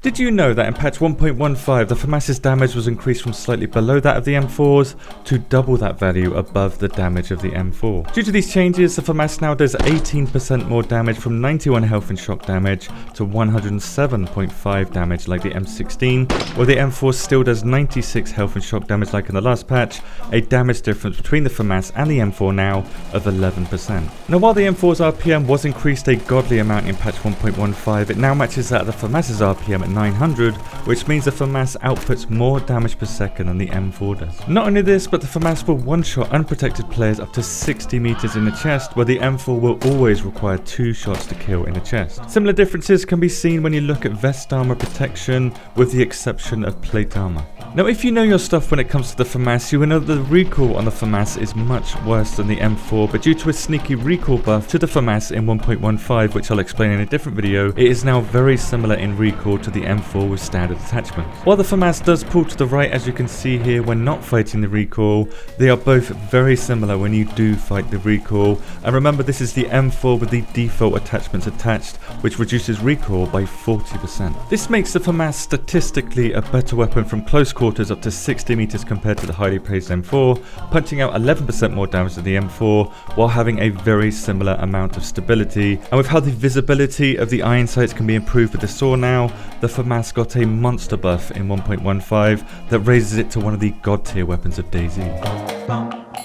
Did you know that in patch 1.15 the FAMAS's damage was increased from slightly below that of the M4's to double that value above the damage of the M4? Due to these changes, the FAMAS now does 18% more damage from 91 health and shock damage to 107.5 damage like the M16, while the M4 still does 96 health and shock damage like in the last patch, a damage difference between the FAMAS and the M4 now of 11%. Now while the M4's RPM was increased a godly amount in patch 1.15, it now matches that of the FAMAS's RPM at 900, which means the FAMAS outputs more damage per second than the M4 does. Not only this, but the FAMAS will one-shot unprotected players up to 60 meters in the chest, where the M4 will always require 2 shots to kill in the chest. Similar differences can be seen when you look at vest armor protection, with the exception of plate armor. Now if you know your stuff when it comes to the FAMAS, you will know that the recoil on the FAMAS is much worse than the M4, but due to a sneaky recoil buff to the FAMAS in 1.15, which I'll explain in a different video, it is now very similar in recoil to the M4 with standard attachments. While the FAMAS does pull to the right, as you can see here when not fighting the recoil, they are both very similar when you do fight the recoil. And remember, this is the M4 with the default attachments attached, which reduces recoil by 40%. This makes the FAMAS statistically a better weapon from close quarters up to 60 meters compared to the highly praised M4, punching out 11% more damage than the M4 while having a very similar amount of stability. And with how the visibility of the iron sights can be improved with the saw now, the FAMAS got a monster buff in 1.15 that raises it to one of the god tier weapons of DayZ.